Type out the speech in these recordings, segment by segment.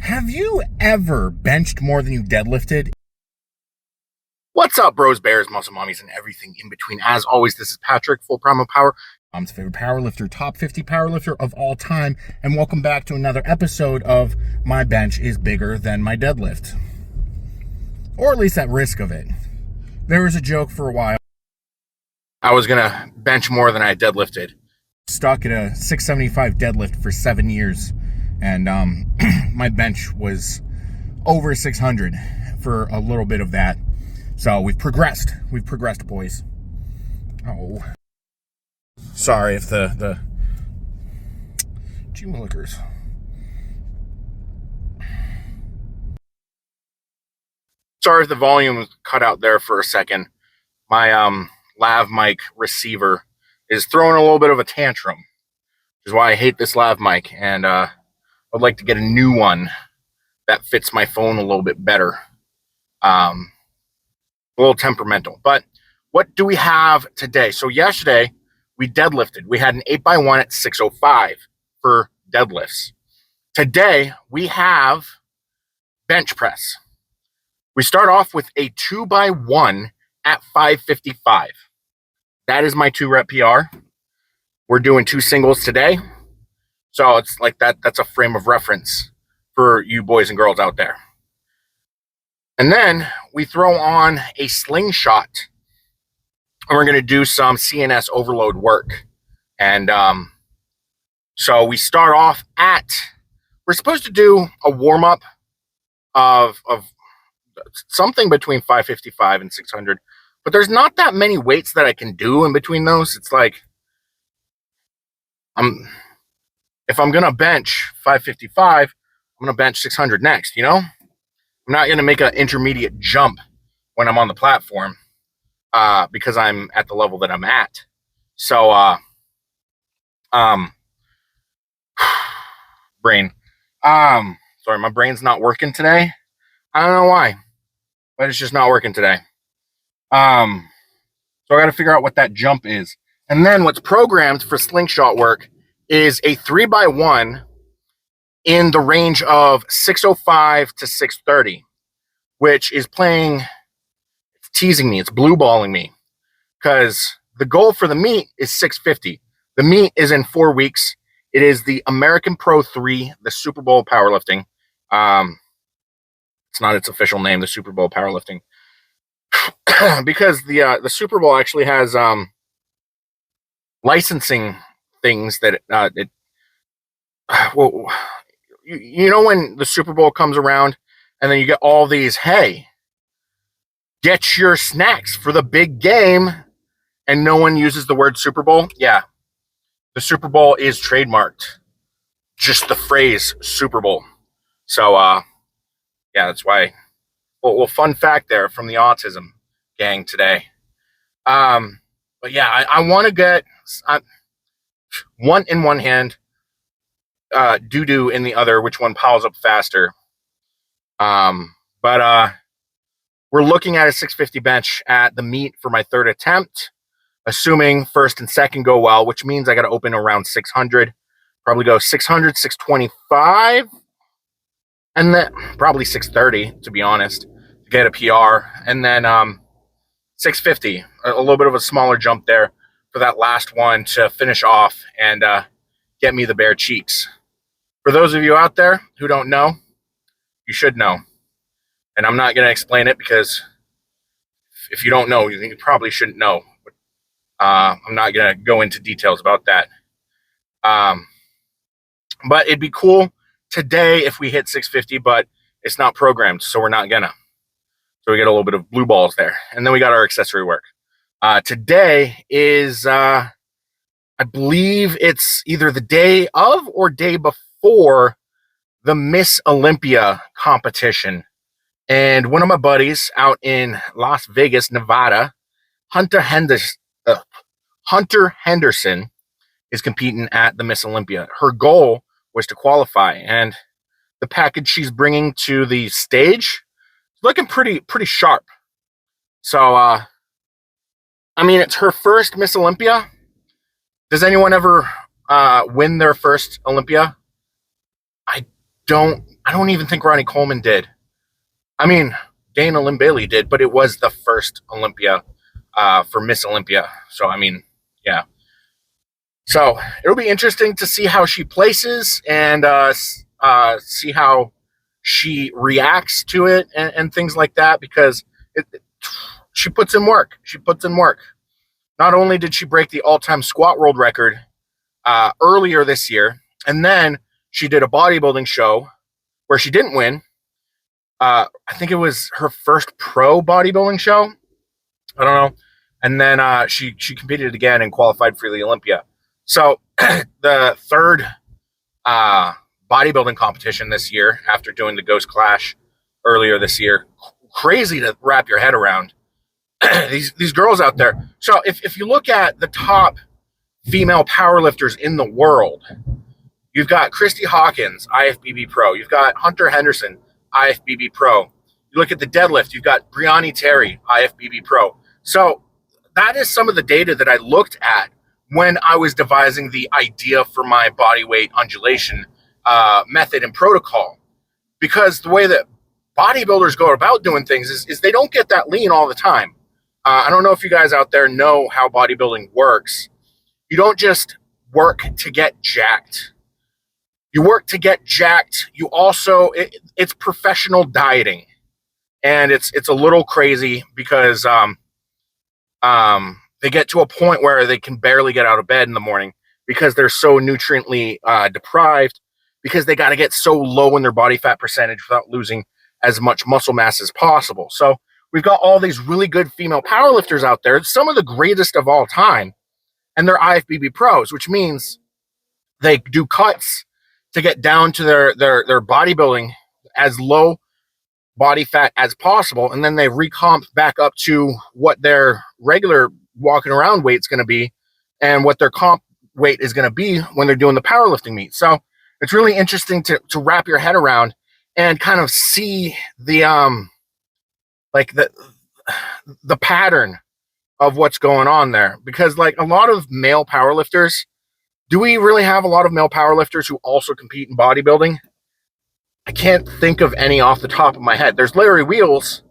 Have you ever benched more than you deadlifted? What's up, bros, bears, muscle mommies, and everything in between? As always, this is Patrick, full prime of power. I'm his favorite powerlifter, top 50 powerlifter of all time, and welcome back to another episode of My Bench is Bigger Than My Deadlift. Or at least at risk of it. There was a joke for a while. I was gonna bench more than I deadlifted. Stuck at a 675 deadlift for 7 years, and my bench was over 600 for a little bit of that. So we've progressed, boys. Oh, sorry if the gee willikers. Sorry if the volume was cut out there for a second. My lav mic receiver is throwing a little bit of a tantrum, which is why I hate this lav mic, and I'd like to get a new one that fits my phone a little bit better. A little temperamental. But what do we have today? So yesterday we deadlifted. We had an 8x1 at 605 for deadlifts. Today we have bench press. We start off with a 2x1 at 555. That is my 2-rep PR. We're doing 2 singles today. So it's like that's a frame of reference for you boys and girls out there. And then we throw on a slingshot, and we're going to do some CNS overload work. And so we start off we're supposed to do a warm-up of something between 555 and 600, but there's not that many weights that I can do in between those. It's like, if I'm going to bench 555, I'm going to bench 600 next, you know? I'm not going to make an intermediate jump when I'm on the platform because I'm at the level that I'm at. So, brain. Sorry, my brain's not working today. I don't know why, but it's just not working today. So I got to figure out what that jump is. And then what's programmed for slingshot work is a 3x1 in the range of 605 to 630, which is it's teasing me, it's blue balling me, because the goal for the meet is 650. The meet is in 4 weeks. It is the American Pro 3, the Super Bowl powerlifting. It's not its official name, the Super Bowl powerlifting, because the Super Bowl actually has licensing things that well, you know, when the Super Bowl comes around and then you get all these, hey, get your snacks for the big game, and no one uses the word Super Bowl. Yeah, the Super Bowl is trademarked, just the phrase Super Bowl. So yeah, that's why. Well, fun fact there from the autism gang today. But yeah, I want to get one in one hand, doo-doo in the other, which one piles up faster. But we're looking at a 650 bench at the meet for my 3rd attempt, assuming first and second go well, which means I got to open around 600, probably go 600, 625, and then probably 630, to be honest, to get a PR. And then 650, a little bit of a smaller jump there for that last one to finish off and get me the bare cheeks. For those of you out there who don't know, you should know. And I'm not going to explain it, because if you don't know, you probably shouldn't know. But, I'm not going to go into details about that. But it'd be cool today if we hit 650, but it's not programmed, so we're not going to. So we get a little bit of blue balls there. And then we got our accessory work. Today is, I believe it's either the day of or day before the Miss Olympia competition. And one of my buddies out in Las Vegas, Nevada, Hunter Henderson, is competing at the Miss Olympia. Her goal was to qualify, and the package she's bringing to the stage is looking pretty sharp. So, I mean, it's her first Miss Olympia. Does anyone ever win their first Olympia? I don't even think Ronnie Coleman did. I mean, Dana Lynn Bailey did, but it was the first Olympia for Miss Olympia. So, I mean, yeah. So it'll be interesting to see how she places and see how she reacts to it and things like that, because she puts in work. She puts in work. Not only did she break the all-time squat world record earlier this year, and then she did a bodybuilding show where she didn't win. I think it was her first pro bodybuilding show. I don't know. And then she competed again and qualified for the Olympia. So the third bodybuilding competition this year, after doing the Ghost Clash earlier this year, crazy to wrap your head around. these girls out there. So if you look at the top female powerlifters in the world, you've got Christy Hawkins, IFBB Pro. You've got Hunter Henderson, IFBB Pro. You look at the deadlift, you've got Brianni Terry, IFBB Pro. So that is some of the data that I looked at when I was devising the idea for my body weight undulation method and protocol. Because the way that bodybuilders go about doing things is they don't get that lean all the time. I don't know if you guys out there know how bodybuilding works. You don't just work to get jacked. You work to get jacked. You also, it's professional dieting. And it's a little crazy because they get to a point where they can barely get out of bed in the morning because they're so nutriently deprived, because they got to get so low in their body fat percentage without losing as much muscle mass as possible. So we've got all these really good female powerlifters out there, some of the greatest of all time, and they're IFBB pros, which means they do cuts to get down to their bodybuilding as low body fat as possible, and then they recomp back up to what their regular walking around weight's going to be and what their comp weight is going to be when they're doing the powerlifting meet. So it's really interesting to wrap your head around and kind of see the like the pattern of what's going on there, because like a lot of male powerlifters, do we really have a lot of male powerlifters who also compete in bodybuilding? I can't think of any off the top of my head. There's Larry Wheels,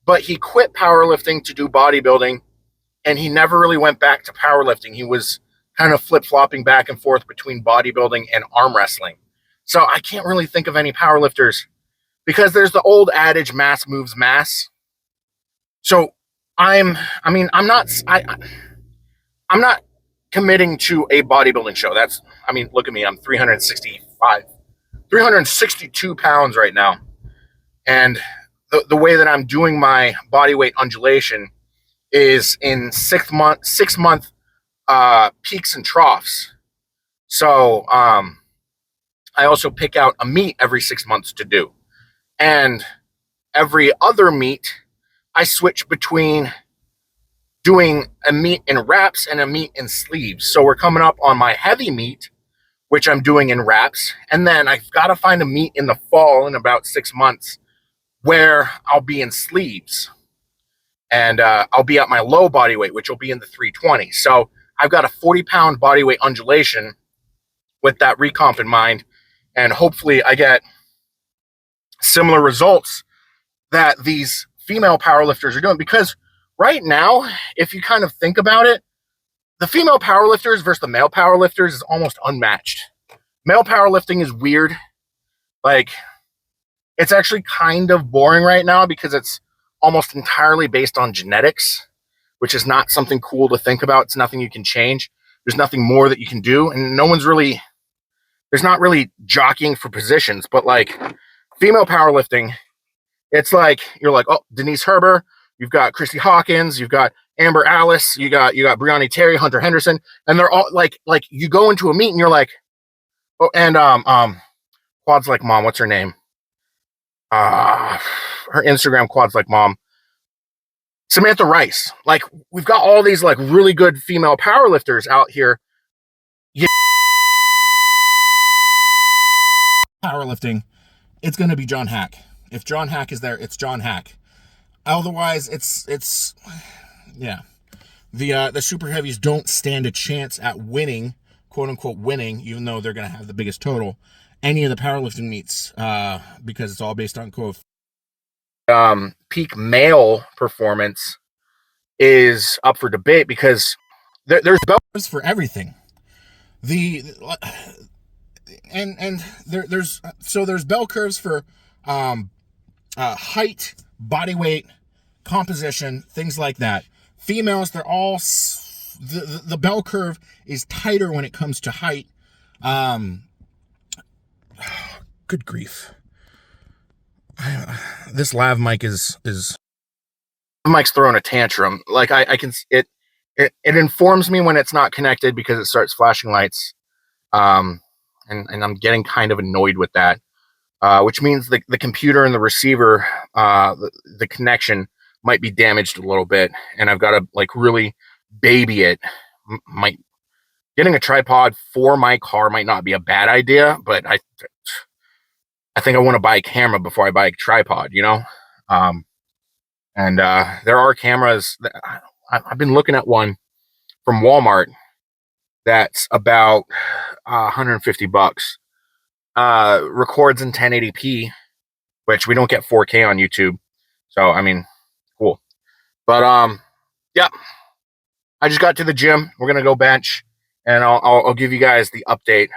but he quit powerlifting to do bodybuilding, and he never really went back to powerlifting. He was kind of flip-flopping back and forth between bodybuilding and arm wrestling. So I can't really think of any powerlifters, because there's the old adage, mass moves mass. So I'm not committing to a bodybuilding show. Look at me, I'm 362 pounds right now. And the way that I'm doing my body weight undulation is in 6 month peaks and troughs. So I also pick out a meet every 6 months to do. And every other meet, I switch between doing a meet in wraps and a meet in sleeves. So we're coming up on my heavy meet, which I'm doing in wraps. And then I've got to find a meet in the fall in about 6 months where I'll be in sleeves. And I'll be at my low body weight, which will be in the 320. So I've got a 40-pound body weight undulation with that recomp in mind. And hopefully I get similar results that these female powerlifters are doing. Because right now, if you kind of think about it, the female powerlifters versus the male powerlifters is almost unmatched. Male powerlifting is weird. Like, it's actually kind of boring right now because it's almost entirely based on genetics, which is not something cool to think about. It's nothing you can change. There's nothing more that you can do. And there's not really jockeying for positions. But like female powerlifting, it's like, you're like, oh, Denise Herber, you've got Christy Hawkins, you've got Amber Alice, you got Brianni Terry, Hunter Henderson, and they're all like you go into a meet and you're like, oh, and Quads Like Mom, what's her name? Her Instagram, Quads Like Mom. Samantha Rice. Like, we've got all these like really good female powerlifters out here. Powerlifting, it's gonna be John Hack. If John Hack is there, it's John Hack. Otherwise, it's yeah. The super heavies don't stand a chance at winning, quote unquote winning, even though they're gonna have the biggest total. any of the powerlifting meets because it's all based on coefficient. Peak male performance is up for debate because there's bell curves for everything. There's bell curves for height, body weight, composition, things like that. Females, they're all the bell curve is tighter when it comes to height. Good grief. This lav mic is mic's throwing a tantrum. Like I can it informs me when it's not connected because it starts flashing lights. And I'm getting kind of annoyed with that. Which means the computer and the receiver, the connection might be damaged a little bit, and I've got to like really baby it. Getting a tripod for my car might not be a bad idea, but I think I want to buy a camera before I buy a tripod, you know? And there are cameras that I've been looking at one from Walmart that's about $150. Records in 1080p, which we don't get 4K on YouTube. So, I mean, cool. But, yeah, I just got to the gym. We're going to go bench, and I'll give you guys the update.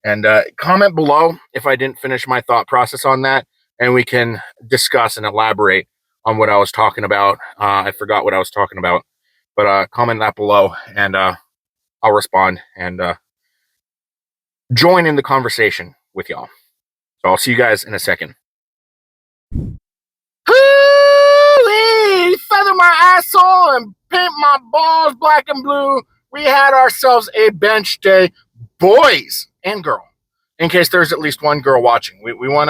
And comment below if I didn't finish my thought process on that, and we can discuss and elaborate on what I was talking about. I forgot what I was talking about, but comment that below, and I'll respond and join in the conversation with y'all. So I'll see you guys in a second. Feather my asshole and paint my balls black and blue. We had ourselves a bench day, boys and girl. In case there's at least one girl watching, we want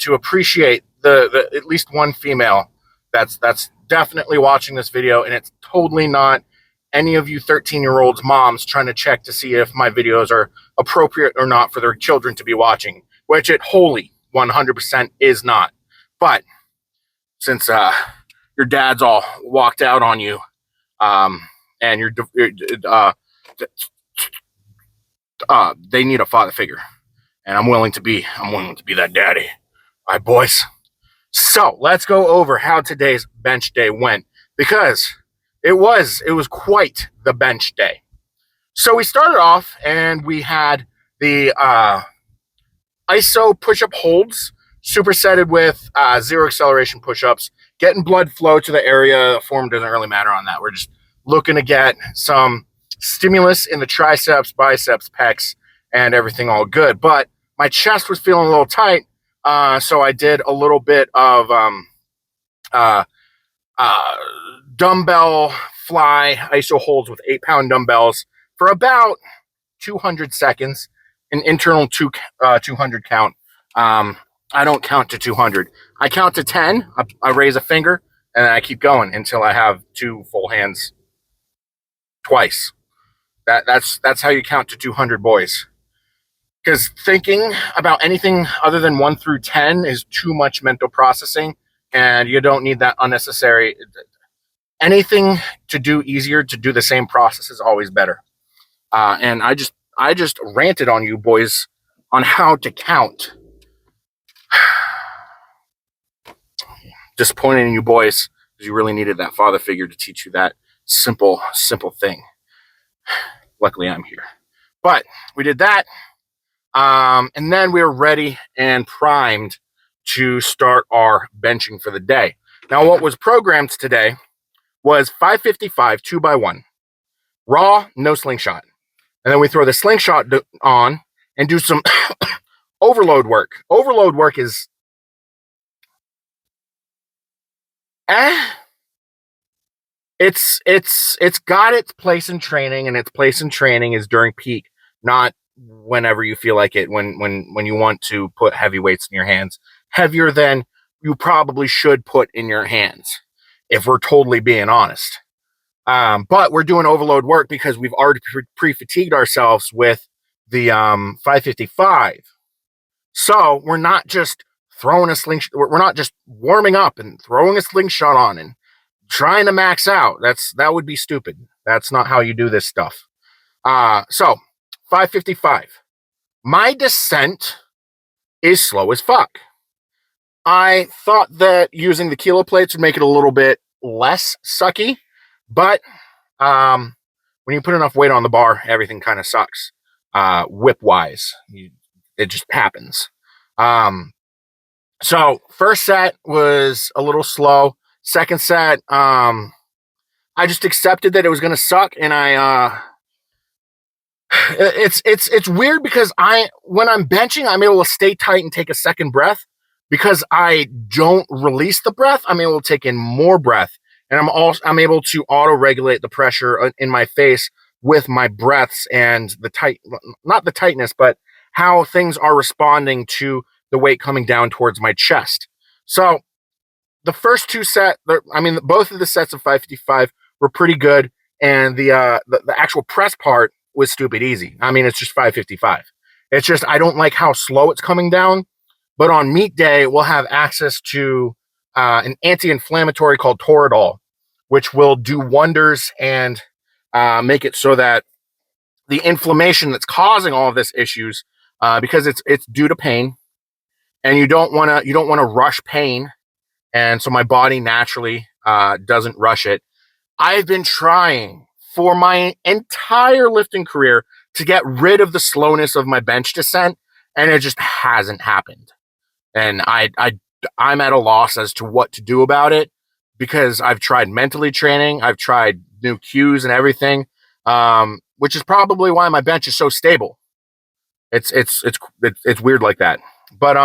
to appreciate the at least one female that's definitely watching this video, and it's totally not any of you 13-year-olds moms trying to check to see if my videos are appropriate or not for their children to be watching, which it wholly 100% is not. But since your dad's all walked out on you, and they need a father figure, and I'm willing to be that daddy. All right, boys. So let's go over how today's bench day went, because it was quite the bench day. So we started off and we had the ISO push-up holds supersetted with 0 acceleration push-ups, getting blood flow to the area. The form doesn't really matter on that. We're just looking to get some stimulus in the triceps, biceps, pecs, and everything all good. But my chest was feeling a little tight, so I did a little bit of dumbbell fly ISO holds with 8-pound dumbbells for about 200 seconds, an internal 200 count. I don't count to 200. I count to 10. I raise a finger, and then I keep going until I have 2 full hands twice. That's how you count to 200, boys. Because thinking about anything other than 1 through 10 is too much mental processing, and you don't need that unnecessary. Anything to do easier, to do the same process is always better. And I just ranted on you boys on how to count. Disappointing you boys, because you really needed that father figure to teach you that simple thing. Luckily, I'm here. But we did that, and then we were ready and primed to start our benching for the day. Now, what was programmed today was 555 2x1, raw, no slingshot. And then we throw the slingshot on and do some overload work. Overload work is it's got its place in training, and its place in training is during peak, not whenever you feel like it, when you want to put heavy weights in your hands, heavier than you probably should put in your hands, if we're totally being honest. But we're doing overload work because we've already pre-fatigued ourselves with the 555. So we're not just throwing a slingshot. We're not just warming up and throwing a slingshot on and trying to max out. That would be stupid. That's not how you do this stuff. So 555. My descent is slow as fuck. I thought that using the kilo plates would make it a little bit less sucky, but when you put enough weight on the bar, everything kind of sucks. Whip wise, it just happens. So first set was a little slow. Second set, I just accepted that it was going to suck, and it's weird because when I'm benching, I'm able to stay tight and take a second breath. Because I don't release the breath, I'm able to take in more breath, and I'm able to auto regulate the pressure in my face with my breaths and not the tightness, but how things are responding to the weight coming down towards my chest. So the first two both of the sets of 555 were pretty good, and the actual press part was stupid easy. I mean, it's just 555. It's just I don't like how slow it's coming down. But on meet day, we'll have access to an anti-inflammatory called Toradol, which will do wonders and make it so that the inflammation that's causing all of this issues, because it's due to pain, and you don't want to rush pain, and so my body naturally doesn't rush it. I've been trying for my entire lifting career to get rid of the slowness of my bench descent, and it just hasn't happened. And I'm at a loss as to what to do about it, because I've tried mentally training, I've tried new cues and everything, which is probably why my bench is so stable. It's weird like that, but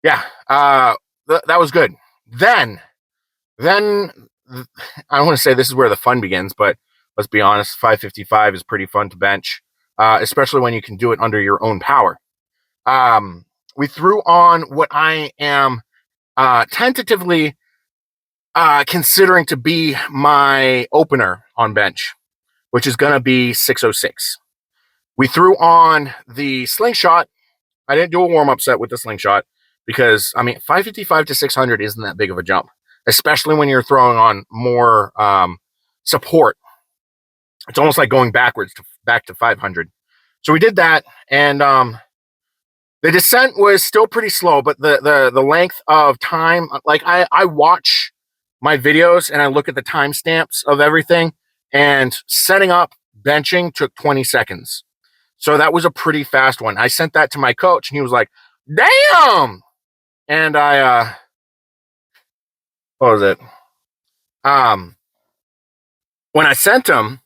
yeah, that was good. Then I don't want to say this is where the fun begins, but let's be honest, 555 is pretty fun to bench, especially when you can do it under your own power. We threw on what I am tentatively considering to be my opener on bench, which is going to be 606. We threw on the Slingshot. I didn't do a warm-up set with the Slingshot because, I mean, 555 to 600 isn't that big of a jump, especially when you're throwing on more support. It's almost like going back to 500. So we did that, and the descent was still pretty slow, but the length of time, like I watch my videos and I look at the timestamps of everything, and setting up benching took 20 seconds. So that was a pretty fast one. I sent that to my coach and he was like, damn. And what was it? When I sent him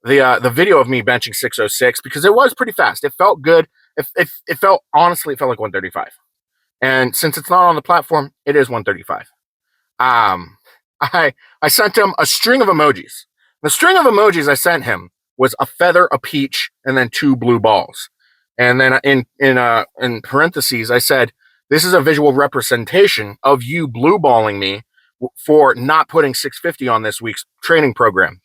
the video of me benching 606, because it was pretty fast. It felt good. It felt, honestly, it felt like 135. And since it's not on the platform, it is 135. I sent him a string of emojis. The string of emojis I sent him was a feather, a peach, and then 2 blue balls. And then in parentheses, I said, "This is a visual representation of you blue balling me for not putting 650 on this week's training program."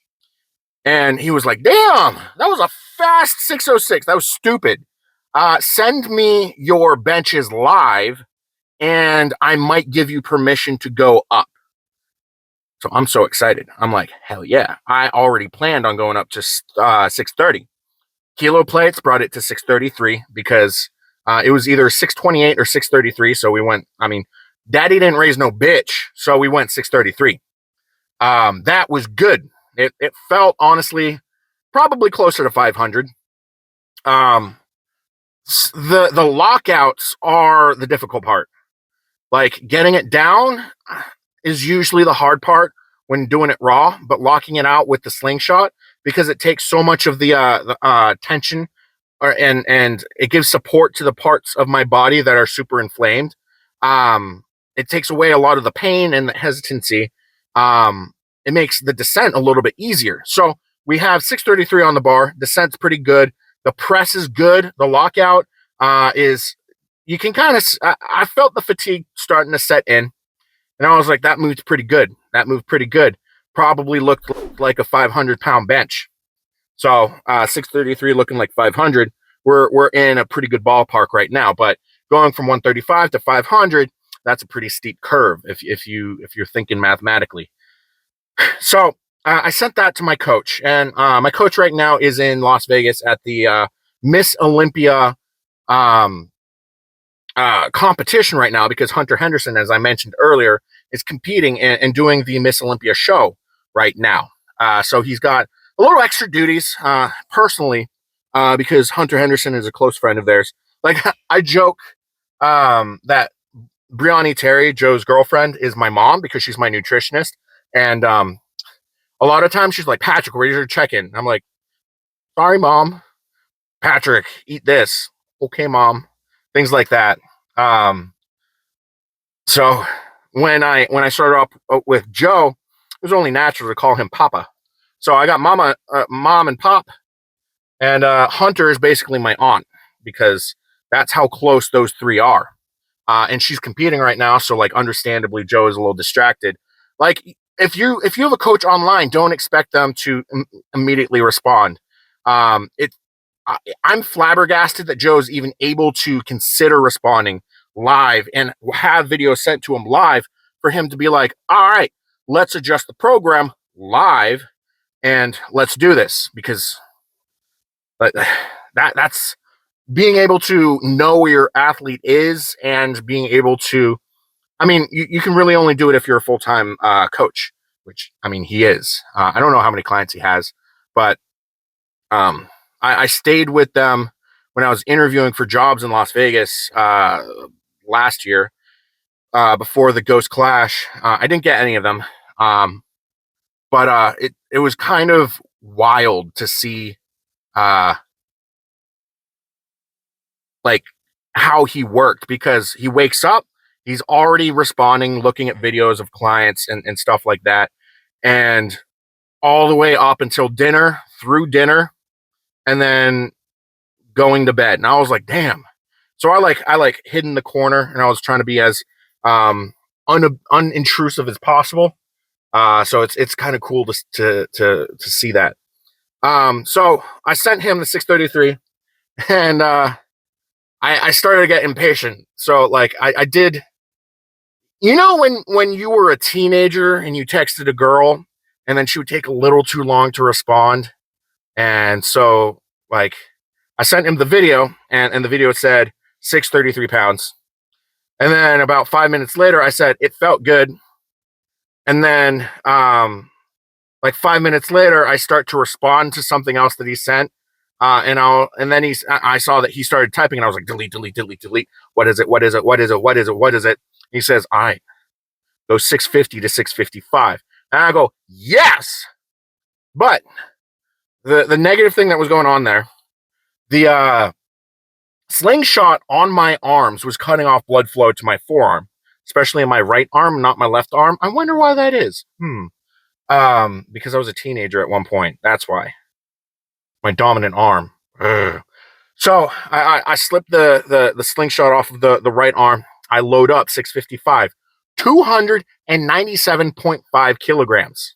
And he was like, "Damn, that was a fast 606. That was stupid. Send me your benches live, and I might give you permission to go up." So I'm so excited. I'm like, hell yeah. I already planned on going up to 630. Kilo plates brought it to 633 because it was either 628 or 633. So we went, I mean, daddy didn't raise no bitch. So we went 633. That was good. It felt, honestly, probably closer to 500. The lockouts are the difficult part. Like, getting it down is usually the hard part when doing it raw, but locking it out with the Slingshot, because it takes so much of the tension, and it gives support to the parts of my body that are super inflamed. It takes away a lot of the pain and the hesitancy. It makes the descent a little bit easier. So we have 633 on the bar. Descent's pretty good. The press is good. The lockout is, you can kind of, I felt the fatigue starting to set in. And I was like, that moved pretty good. That moved pretty good. Probably looked like a 500-pound bench. So 633 looking like 500. We're in a pretty good ballpark right now. But going from 135 to 500, that's a pretty steep curve if you're thinking mathematically. So I sent that to my coach, and my coach right now is in Las Vegas at the Miss Olympia competition right now because Hunter Henderson, as I mentioned earlier, is competing and doing the Miss Olympia show right now. So he's got a little extra duties personally because Hunter Henderson is a close friend of theirs. Like I joke that Brianni Terry, Joe's girlfriend, is my mom because she's my nutritionist. And a lot of times she's like, Patrick, where's your check-in? I'm like, sorry, Mom. Patrick, eat this. Okay, Mom. Things like that. So when I started off with Joe, it was only natural to call him Papa. So I got Mom and Pop, and Hunter is basically my aunt because that's how close those three are. And she's competing right now, so like understandably, Joe is a little distracted. Like if you have a coach online, don't expect them to immediately respond. I'm flabbergasted that Joe's even able to consider responding live and have videos sent to him live for him to be like, all right, let's adjust the program live and let's do this, because that's being able to know where your athlete is and being able to, I mean, you can really only do it if you're a full-time coach, which, I mean, he is. I don't know how many clients he has, but I stayed with them when I was interviewing for jobs in Las Vegas last year before the Ghost Clash. I didn't get any of them, but it was kind of wild to see like how he worked, because he wakes up, he's already responding, looking at videos of clients and stuff like that, and all the way up until dinner, through dinner, and then going to bed. And I was like, damn. So I hid in the corner and I was trying to be as unintrusive as possible. So it's kind of cool to see that. So I sent him the 633, and I started to get impatient. So like I did, you know, when you were a teenager and you texted a girl and then she would take a little too long to respond. And so like I sent him the video, and the video said 633 pounds. And then about 5 minutes later, I said, it felt good. And then like 5 minutes later, I start to respond to something else that he sent. And then I saw that he started typing, and I was like, delete, delete, delete, delete. What is it? What is it? What is it? What is it? What is it? He says, all right, go 650 to 655. And I go, yes. But the negative thing that was going on there, the slingshot on my arms was cutting off blood flow to my forearm, especially in my right arm, not my left arm. I wonder why that is. Because I was a teenager at one point. That's why. My dominant arm. Ugh. So I slipped the slingshot off of the right arm. I load up 655, 297.5 kilograms.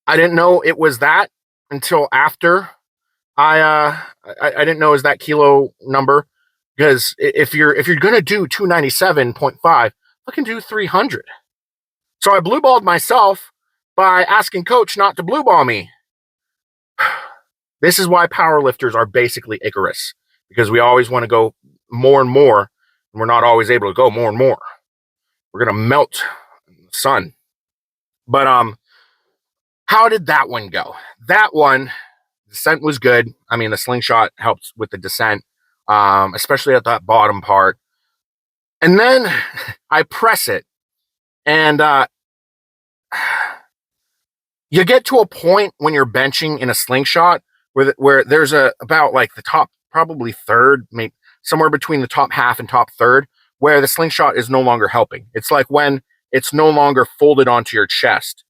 I didn't know it was that until after I didn't know it was that kilo number, because if you're gonna do 297.5, fucking do 300. So I blue balled myself by asking coach not to blue ball me. This is why powerlifters are basically Icarus, because we always want to go more and more, and we're not always able to go more and more. We're gonna melt in the sun. But how did that one go? That one, descent was good. I mean, the slingshot helps with the descent, especially at that bottom part. And then I press it, and you get to a point when you're benching in a slingshot where there's about like the top, probably third, maybe somewhere between the top half and top third, where the slingshot is no longer helping. It's like when it's no longer folded onto your chest,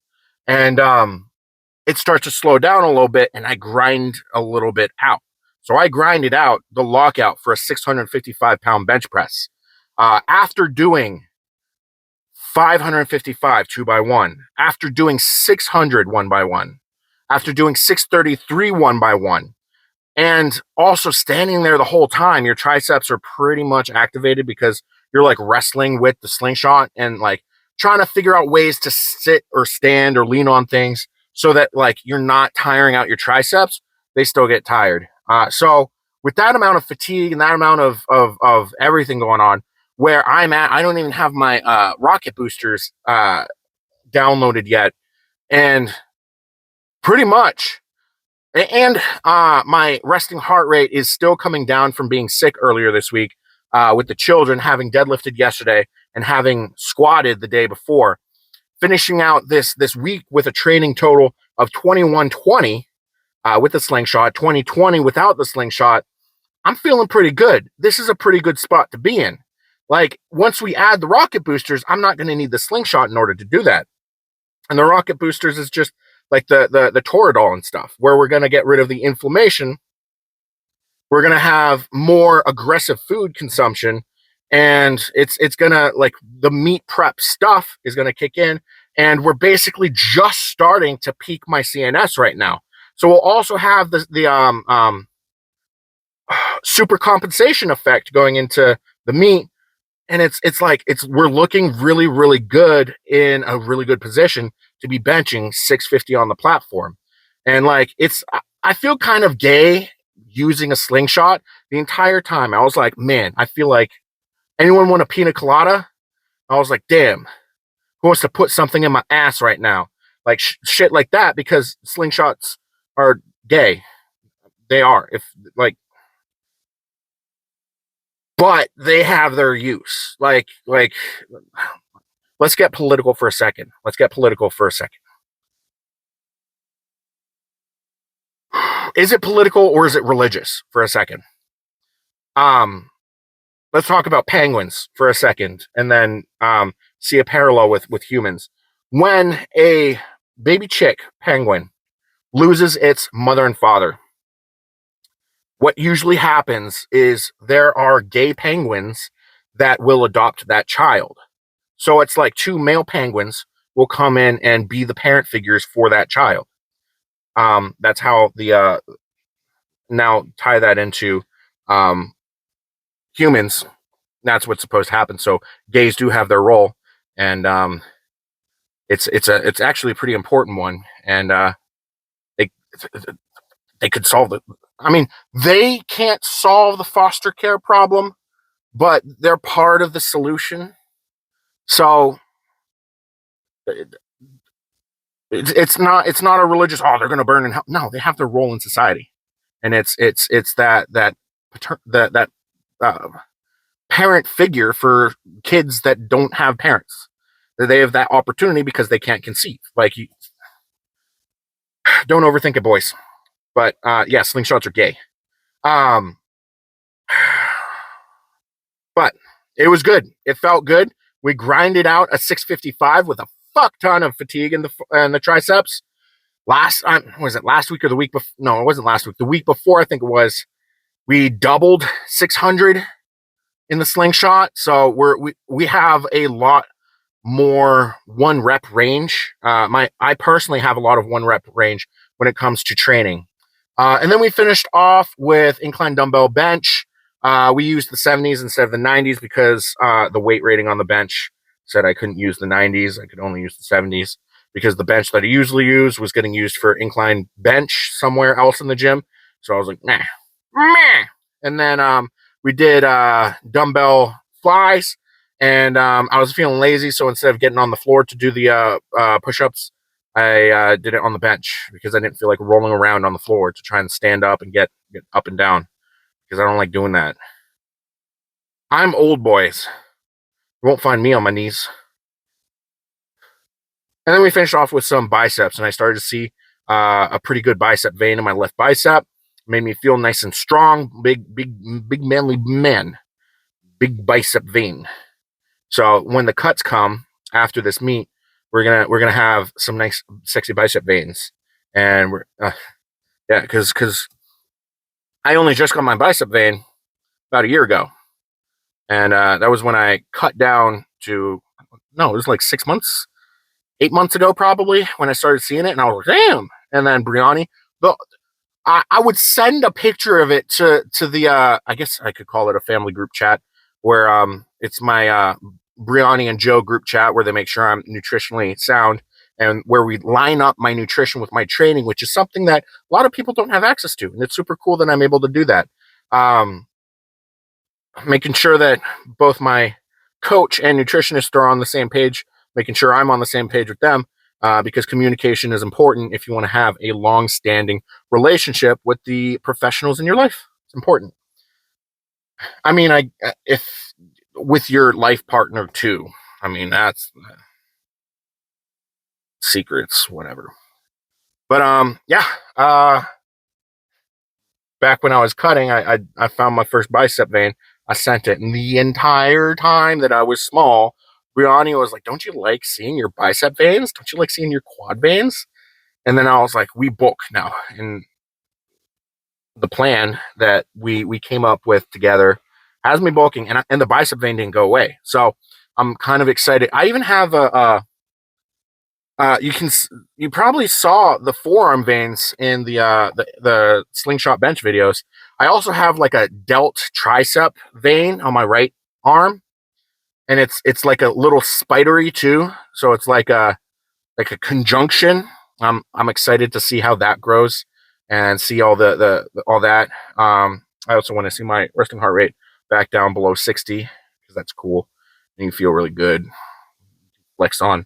and it starts to slow down a little bit, and I grind a little bit out. So I grinded out the lockout for a 655-pound bench press. After doing 555 2x1, after doing 600 1x1, after doing 633 1x1, and also standing there the whole time, your triceps are pretty much activated because you're like wrestling with the slingshot and like trying to figure out ways to sit or stand or lean on things so that like you're not tiring out your triceps. They still get tired. So with that amount of fatigue and that amount of everything going on, where I'm at, I don't even have my rocket boosters downloaded yet, and pretty much, and my resting heart rate is still coming down from being sick earlier this week, with the children having deadlifted yesterday and having squatted the day before, finishing out this week with a training total of 2120 with the slingshot, 2020 without the slingshot. I'm feeling pretty good. This is a pretty good spot to be in. Like, once we add the rocket boosters, I'm not going to need the slingshot in order to do that. And the rocket boosters is just like the Toradol and stuff, where we're going to get rid of the inflammation. We're going to have more aggressive food consumption, and it's going to, like, the meat prep stuff is going to kick in, and we're basically just starting to peak my CNS right now. So we'll also have the super compensation effect going into the meat, and it's like we're looking really, really good, in a really good position to be benching 650 on the platform. And like, I feel kind of gay using a slingshot. The entire time I was like, man, I feel like, anyone want a pina colada? I was like, damn, who wants to put something in my ass right now? Like shit like that, because slingshots are gay. They are. If like, but they have their use. Like, let's get political for a second. Is it political or is it religious for a second? Let's talk about penguins for a second, and then see a parallel with humans. When a baby chick penguin loses its mother and father, what usually happens is there are gay penguins that will adopt that child. So it's like two male penguins will come in and be the parent figures for that child. That's how the now tie that into humans. That's what's supposed to happen. So gays do have their role, and it's actually a pretty important one. And they they could solve it. I mean, they can't solve the foster care problem, but they're part of the solution. So it's not a religious, oh, they're going to burn in hell. No, they have their role in society, and it's that parent figure for kids that don't have parents. That they have that opportunity because they can't conceive. Like, you don't overthink it, boys. But yeah, slingshots are gay. But it was good. It felt good. We grinded out a 655 with a fuck ton of fatigue in the triceps. Was it last week or the week before? No, it wasn't last week. The week before, I think it was. We doubled 600 in the slingshot, so we have a lot more one rep range. I personally have a lot of one rep range when it comes to training. And then we finished off with incline dumbbell bench. We used the 70s instead of the 90s because the weight rating on the bench said I couldn't use the 90s. I could only use the 70s because the bench that I usually use was getting used for incline bench somewhere else in the gym. So I was like, meh. And then we did dumbbell flies, and I was feeling lazy, so instead of getting on the floor to do the push-ups, I did it on the bench because I didn't feel like rolling around on the floor to try and stand up and get up and down, because I don't like doing that. I'm old, boys. You won't find me on my knees. And then we finished off with some biceps, and I started to see a pretty good bicep vein in my left bicep. Made me feel nice and strong, big manly man, big bicep vein. So when the cuts come after this meet, we're gonna have some nice sexy bicep veins, and we're yeah, because I only just got my bicep vein about a year ago, and that was when I cut down to, no, it was like 6 months, 8 months ago probably, when I started seeing it, and I was like, damn. And then Brianni, I would send a picture of it to the I guess I could call it a family group chat, where it's my Brianni and Joe group chat, where they make sure I'm nutritionally sound, and where we line up my nutrition with my training, which is something that a lot of people don't have access to, and it's super cool that I'm able to do that. Making sure that both my coach and nutritionist are on the same page, making sure I'm on the same page with them, because communication is important if you want to have a long-standing relationship with the professionals in your life. It's important. I mean, if with your life partner too. I mean, that's secrets, whatever. But yeah. Back when I was cutting, I found my first bicep vein. I sent it, and the entire time that I was small, Brianni was like, "Don't you like seeing your bicep veins? Don't you like seeing your quad veins?" And then I was like, "We book now." And the plan that we came up with together has me bulking, and the bicep vein didn't go away. So I'm kind of excited. I even have you probably saw the forearm veins in the slingshot bench videos. I also have like a delt tricep vein on my right arm, and it's like a little spidery too. So it's like a conjunction. I'm excited to see how that grows and see all the all that. I also want to see my resting heart rate back down below 60 because that's cool and you feel really good. Flex on.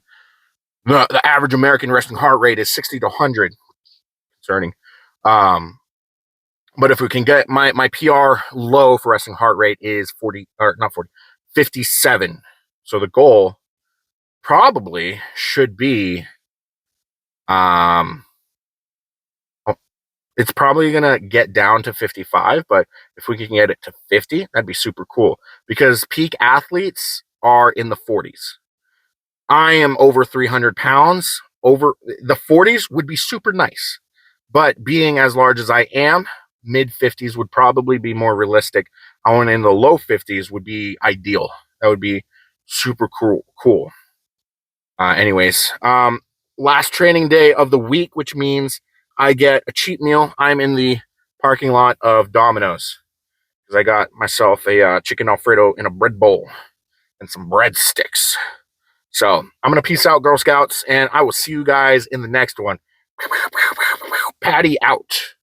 The average American resting heart rate is 60 to 100. Concerning. Um, but if we can get my PR low for resting heart rate is 40 or not 40, 57. So the goal probably should be um it's probably gonna get down to 55, but if we can get it to 50, that'd be super cool because peak athletes are in the 40s. I am over 300 pounds. Over the 40s would be super nice, but being as large as I am, mid 50s would probably be more realistic. I want in the low 50s would be ideal. That would be super cool. Anyways, last training day of the week, which means I get a cheat meal. I'm in the parking lot of Domino's because I got myself a chicken Alfredo in a bread bowl and some breadsticks. So I'm going to peace out, Girl Scouts, and I will see you guys in the next one. Patty out.